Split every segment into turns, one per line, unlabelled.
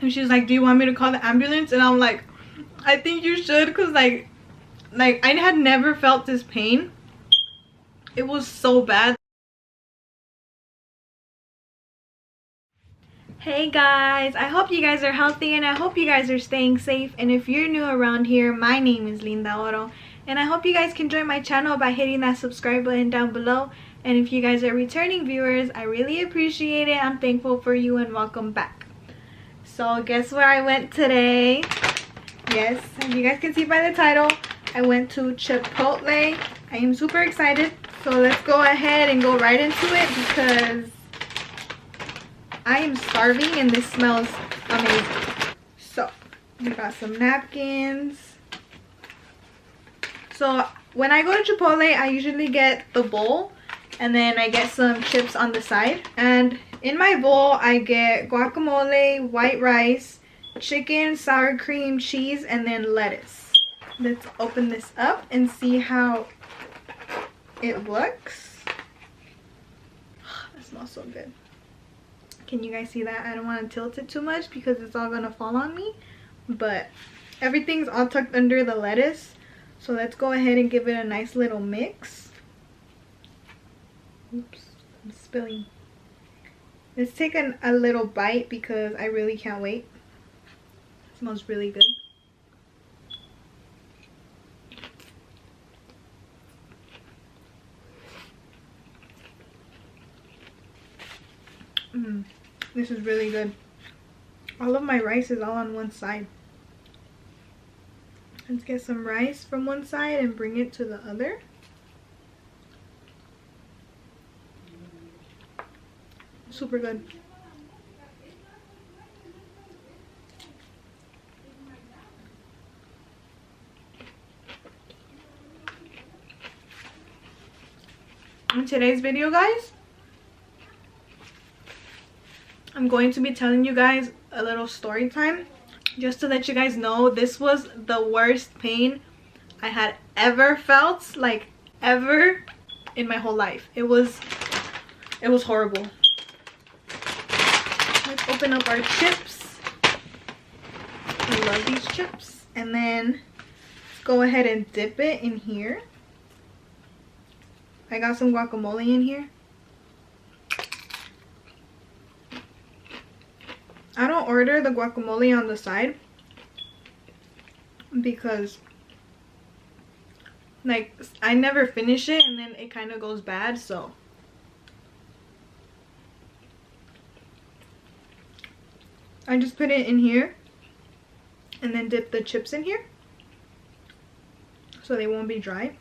And she was like, do you want me to call the ambulance? And I'm like, I think you should, because like I had never felt this pain. It was so bad. Hey guys, I hope you guys are healthy and I hope you guys are staying safe. And if you're new around here, my name is LindaOro, and I hope you guys can join my channel by hitting that subscribe button down below. And if you guys are returning viewers, I really appreciate it. I'm thankful for you and welcome back. So guess where I went today? Yes, as you guys can see by the title, I went to Chipotle. I am super excited. So let's go ahead and go right into it because I am starving and this smells amazing. So we got some napkins. So when I go to Chipotle, I usually get the bowl and then I get some chips on the side. And in my bowl, I get guacamole, white rice, chicken, sour cream, cheese, and then lettuce. Let's open this up and see how it looks. That smells so good. Can you guys see that? I don't want to tilt it too much because it's all gonna fall on me, but everything's all tucked under the lettuce. So let's go ahead and give it a nice little mix. Oops, I'm spilling. Let's take a little bite because I really can't wait. It smells really good. This is really good. All of my rice is all on one side. Let's get some rice from one side and bring it to the other. Super good. In today's video, guys, I'm going to be telling you guys a little story time. Just to let you guys know, this was the worst pain I had ever felt, like ever in my whole life. It was horrible. Let's open up our chips. I love these chips. And then let's go ahead and dip it in here. I got some guacamole in here. I don't order the guacamole on the side because like I never finish it and then it kind of goes bad. So I just put it in here and then dip the chips in here so they won't be dry.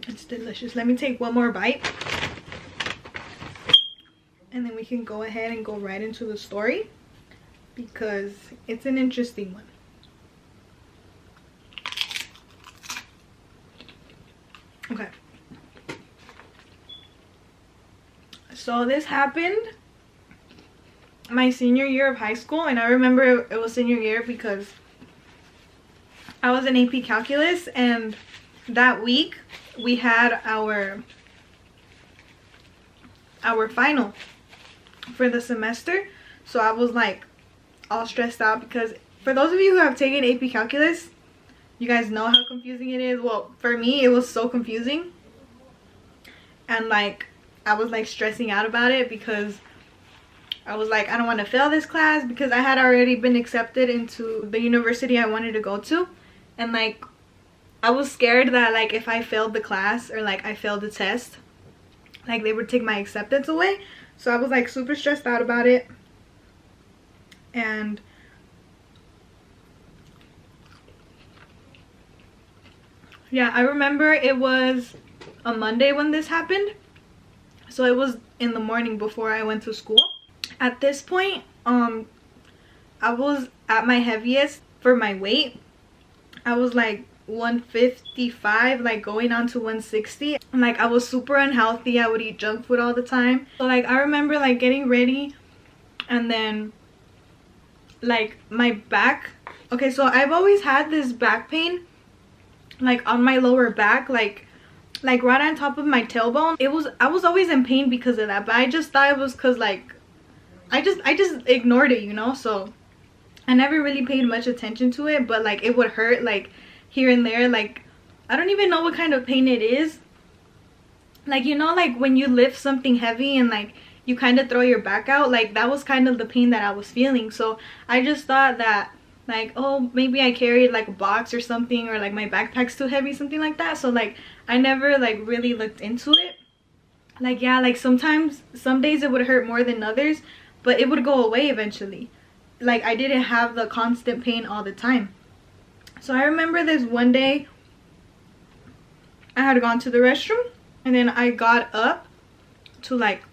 It's delicious. Let me take one more bite and then we can go ahead and go right into the story because it's an interesting one. Okay. So this happened my senior year of high school, and I remember it was senior year because I was in AP Calculus, and that week we had our final for the semester. So I was like all stressed out because for those of you who have taken AP Calculus, you guys know how confusing it is. Well, for me it was so confusing, and like I was like stressing out about it because I was like, I don't want to fail this class because I had already been accepted into the university I wanted to go to, and like I was scared that like if I failed the class or like I failed the test, like they would take my acceptance away. So I was like super stressed out about it. And yeah, I remember it was a Monday when this happened. So it was in the morning before I went to school. At this point, I was at my heaviest for my weight. I was like 155, like going on to 160, and like I was super unhealthy. I would eat junk food all the time. So like I remember like getting ready and then like my back, okay, so I've always had this back pain like on my lower back, like right on top of my tailbone. I was always in pain because of that, but I just thought it was because like I just ignored it, you know. So I never really paid much attention to it, but like it would hurt like here and there. Like I don't even know what kind of pain it is. Like, you know, like when you lift something heavy and like you kind of throw your back out, like that was kind of the pain that I was feeling. So I just thought that like, oh, maybe I carried like a box or something, or like my backpack's too heavy, something like that. So like I never like really looked into it. Like, yeah, like sometimes, some days it would hurt more than others, but it would go away eventually. Like I didn't have the constant pain all the time. So I remember this one day I had gone to the restroom, and then I got up to like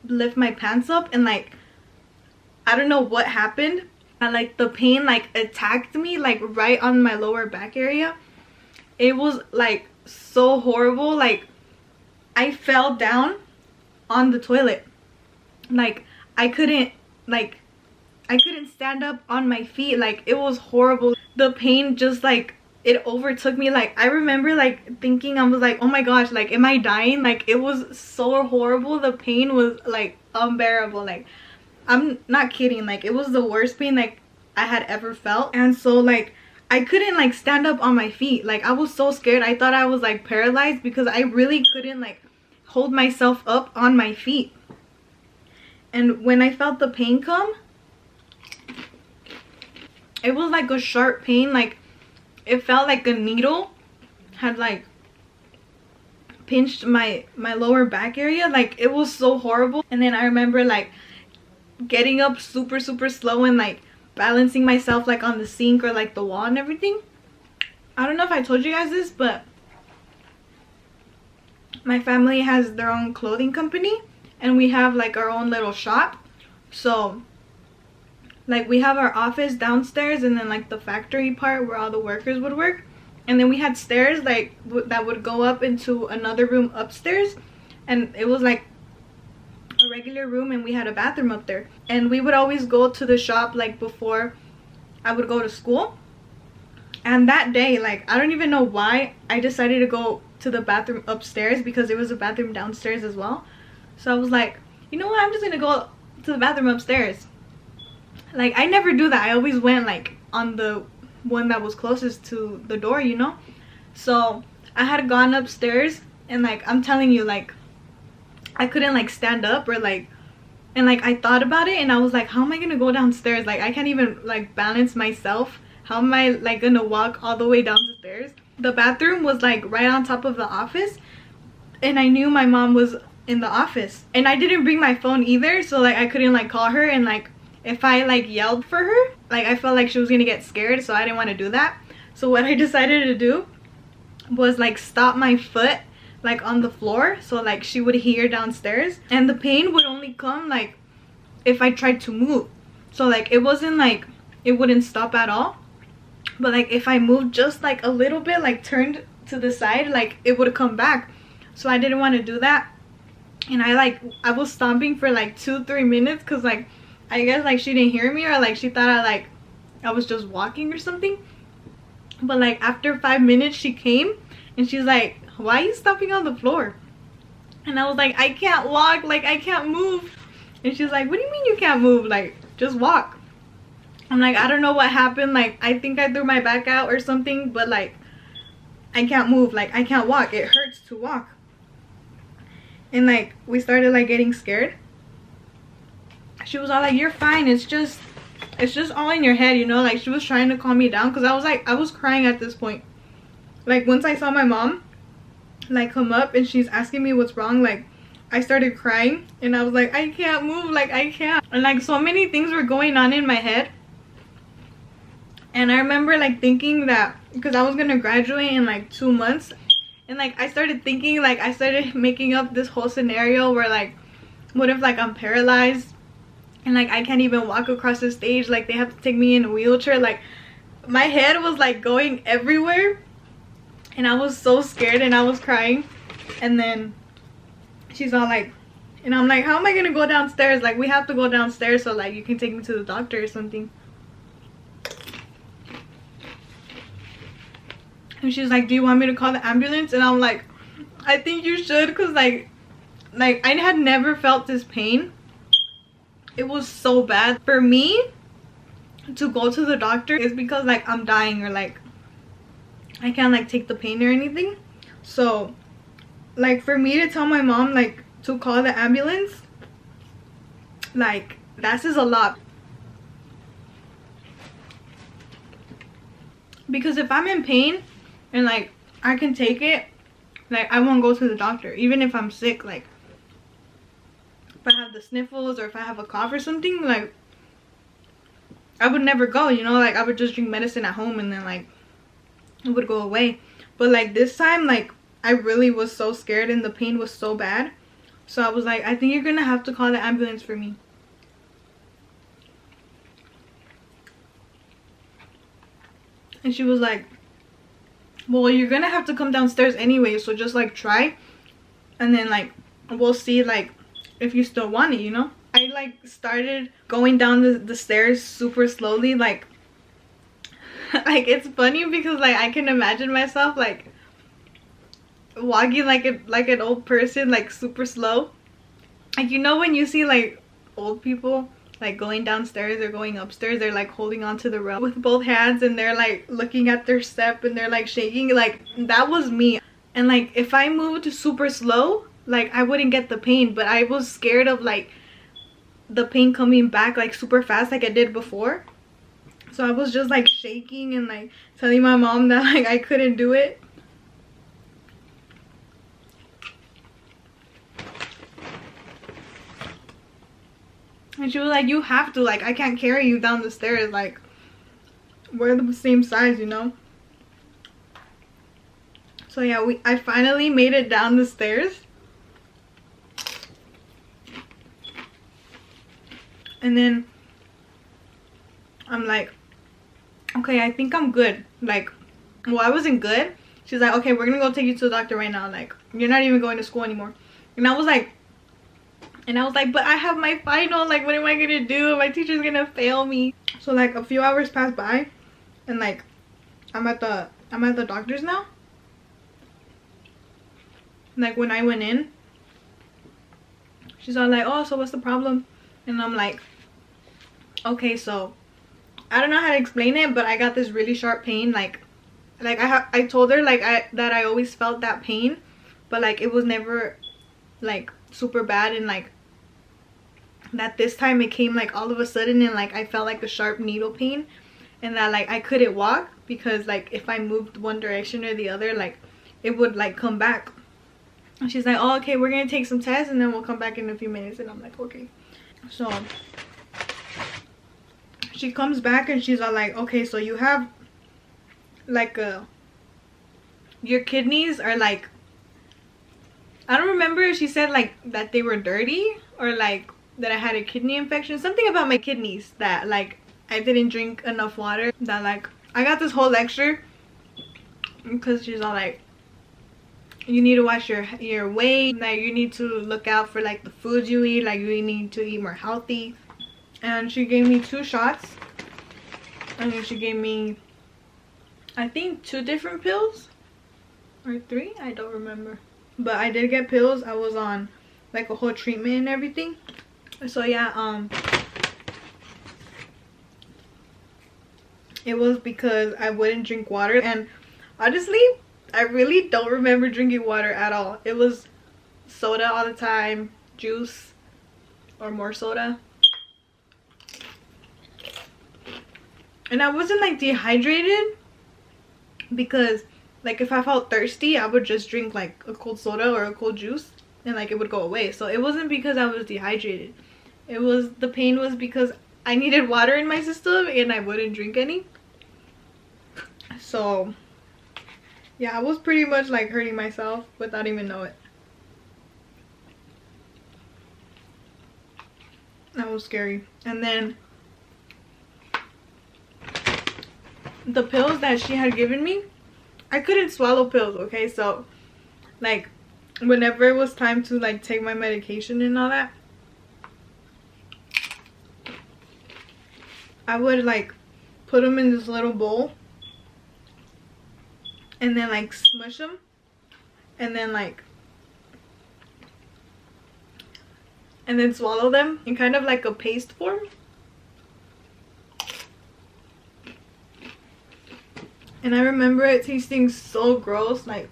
lift my pants up, and like I don't know what happened, and like the pain like attacked me like right on my lower back area. It was like so horrible. Like I fell down on the toilet. Like I couldn't stand up on my feet. Like it was horrible. The pain just like it overtook me. Like I remember like thinking, I was like, oh my gosh, like am I dying? Like it was so horrible. The pain was like unbearable. Like I'm not kidding, like it was the worst pain like I had ever felt. And so like I couldn't like stand up on my feet. Like I was so scared. I thought I was like paralyzed because I really couldn't like hold myself up on my feet. And when I felt the pain come, it was like a sharp pain. Like it felt like a needle had like pinched my lower back area. Like it was so horrible. And then I remember like getting up super slow and like balancing myself like on the sink or like the wall and everything. I don't know if I told you guys this, but my family has their own clothing company, and we have like our own little shop. So like we have our office downstairs, and then like the factory part where all the workers would work, and then we had stairs like that would go up into another room upstairs, and it was like a regular room, and we had a bathroom up there. And we would always go to the shop like before I would go to school. And that day, like I don't even know why I decided to go to the bathroom upstairs, because there was a bathroom downstairs as well. So I was like, you know what, I'm just gonna go to the bathroom upstairs. Like I never do that. I always went like on the one that was closest to the door, you know. So I had gone upstairs, and like I'm telling you, like I couldn't like stand up or like, and like I thought about it, and I was like, how am I gonna go downstairs? Like I can't even like balance myself. How am I like gonna walk all the way down the stairs? The bathroom was like right on top of the office, and I knew my mom was in the office, and I didn't bring my phone either, so like I couldn't like call her, and like if I like yelled for her, like I felt like she was gonna get scared, so I didn't want to do that. So what I decided to do was like stop my foot like on the floor, so like she would hear downstairs, and the pain would only come like if I tried to move. So like it wasn't like it wouldn't stop at all, but like if I moved just like a little bit, like turned to the side, like it would come back. So I didn't want to do that, and I was stomping for like 2-3 minutes, because like I guess like she didn't hear me, or like she thought I was just walking or something. But like after 5 minutes she came, and she's like, why are you stopping on the floor? And I was like, I can't walk, like I can't move. And she's like, what do you mean you can't move? Like just walk. I'm like, I don't know what happened, like I think I threw my back out or something, but like I can't move, like I can't walk, it hurts to walk. And like we started like getting scared. She was all like, you're fine, it's just all in your head, you know. Like she was trying to calm me down, because I was like, I was crying at this point. Like once I saw my mom like come up and she's asking me what's wrong, like I started crying, and I was like, I can't move, like I can't. And like so many things were going on in my head. And I remember like thinking that, because I was gonna graduate in like 2 months, and like I started thinking, like I started making up this whole scenario where like, what if like I'm paralyzed and like I can't even walk across the stage, like they have to take me in a wheelchair. Like my head was like going everywhere, and I was so scared, and I was crying. And then she's all like, and I'm like, how am I gonna go downstairs? Like we have to go downstairs so like you can take me to the doctor or something. And she's like, do you want me to call the ambulance? And I'm like, I think you should, because like I had never felt this pain. it was so bad. For me to go to the doctor is because like I'm dying, or like I can't like take the pain or anything. So like for me to tell my mom like to call the ambulance, like that says a lot. Because if I'm in pain and like I can take it, like I won't go to the doctor even if I'm sick. Like if I have the sniffles or if I have a cough or something, like I would never go, you know, like I would just drink medicine at home and then like it would go away. But like this time, like I really was so scared and the pain was so bad. So I was like, I think you're gonna have to call the ambulance for me. And she was like, well, you're gonna have to come downstairs anyway, so just like try, and then like we'll see like if you still want it, you know. I like started going down the stairs super slowly, like like it's funny because like I can imagine myself like walking like an old person, like super slow. Like, you know when you see like old people like going downstairs or going upstairs, they're like holding onto the rail with both hands and they're like looking at their step and they're like shaking. Like that was me. And like if I moved super slow, like I wouldn't get the pain, but I was scared of like the pain coming back like super fast like I did before. So I was just like shaking and like telling my mom that like I couldn't do it. And she was like, you have to, like I can't carry you down the stairs, like we're the same size, you know. So yeah, I finally made it down the stairs. And then I'm like, okay, I think I'm good. Like, well, I wasn't good. She's like, okay, we're gonna go take you to the doctor right now. Like, you're not even going to school anymore. And I was like, but I have my final. Like, what am I gonna do? My teacher's gonna fail me. So like a few hours passed by, and like I'm at the doctor's now. Like when I went in, she's all like, oh, so what's the problem? And I'm like, okay, so I don't know how to explain it, but I got this really sharp pain. Like I told her like that I always felt that pain, but like it was never like super bad, and like that this time it came like all of a sudden, and like I felt like a sharp needle pain, and that like I couldn't walk because like if I moved one direction or the other, like it would like come back. And she's like, oh, okay, we're gonna take some tests and then we'll come back in a few minutes. And I'm like, okay. So she comes back and she's all like, okay, so you have like your kidneys are like, I don't remember if she said like that they were dirty or like that I had a kidney infection. Something about my kidneys, that like I didn't drink enough water. That like I got this whole lecture because she's all like, you need to watch your weight, like you need to look out for like the foods you eat, like you need to eat more healthy. And she gave me 2 shots, and then she gave me I think 2 different pills or 3, I don't remember, but I did get pills. I was on like a whole treatment and everything. So yeah, it was because I wouldn't drink water, and honestly I really don't remember drinking water at all. It was soda all the time, juice or more soda. And I wasn't like dehydrated, because like if I felt thirsty I would just drink like a cold soda or a cold juice and like it would go away. So it wasn't because I was dehydrated. It was, the pain was because I needed water in my system and I wouldn't drink any. So yeah, I was pretty much like hurting myself without even knowing it. That was scary. And then the pills that she had given me, I couldn't swallow pills, okay? So like whenever it was time to like take my medication and all that, I would like put them in this little bowl and then like smush them, and then like and then swallow them in kind of like a paste form. And I remember it tasting so gross, like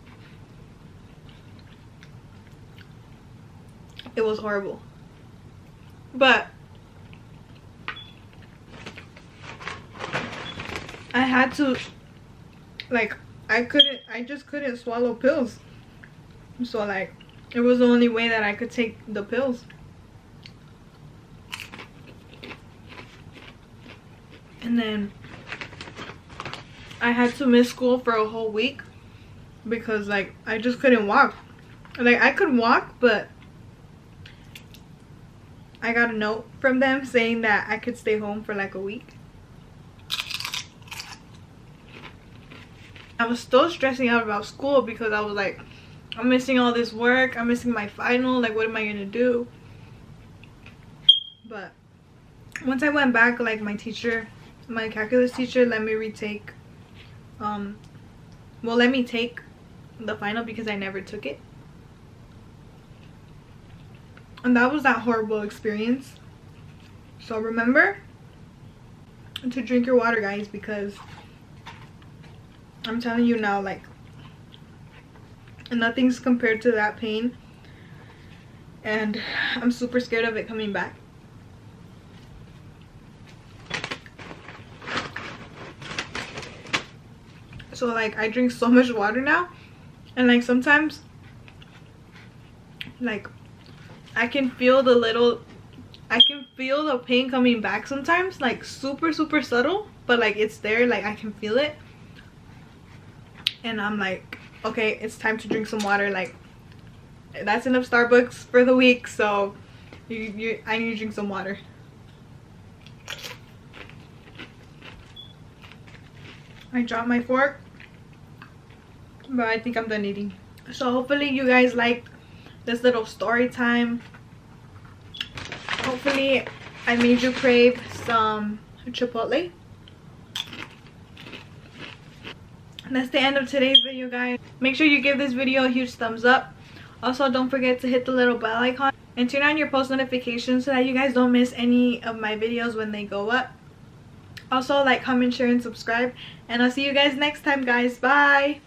it was horrible. But I had to, like, I just couldn't swallow pills. So like, it was the only way that I could take the pills. And then I had to miss school for a whole week because like I just couldn't walk. Like I could walk, but I got a note from them saying that I could stay home for like a week. I was still stressing out about school because I was like, I'm missing all this work, I'm missing my final, like what am I gonna do? But once I went back, like my teacher, my calculus teacher let me retake let me take the final because I never took it. And that was that horrible experience. So remember to drink your water, guys, because I'm telling you now, like, nothing's compared to that pain. And I'm super scared of it coming back. So like I drink so much water now, and like sometimes like I can feel the pain coming back sometimes, like super subtle, but like it's there, like I can feel it. And I'm like, okay, it's time to drink some water. Like that's enough Starbucks for the week, so I need to drink some water. I dropped my fork, but I think I'm done eating. So hopefully you guys liked this little story time. Hopefully I made you crave some Chipotle. And that's the end of today's video, guys. Make sure you give this video a huge thumbs up. Also, don't forget to hit the little bell icon and turn on your post notifications so that you guys don't miss any of my videos when they go up. Also, like, comment, share, and subscribe. And I'll see you guys next time, guys. Bye!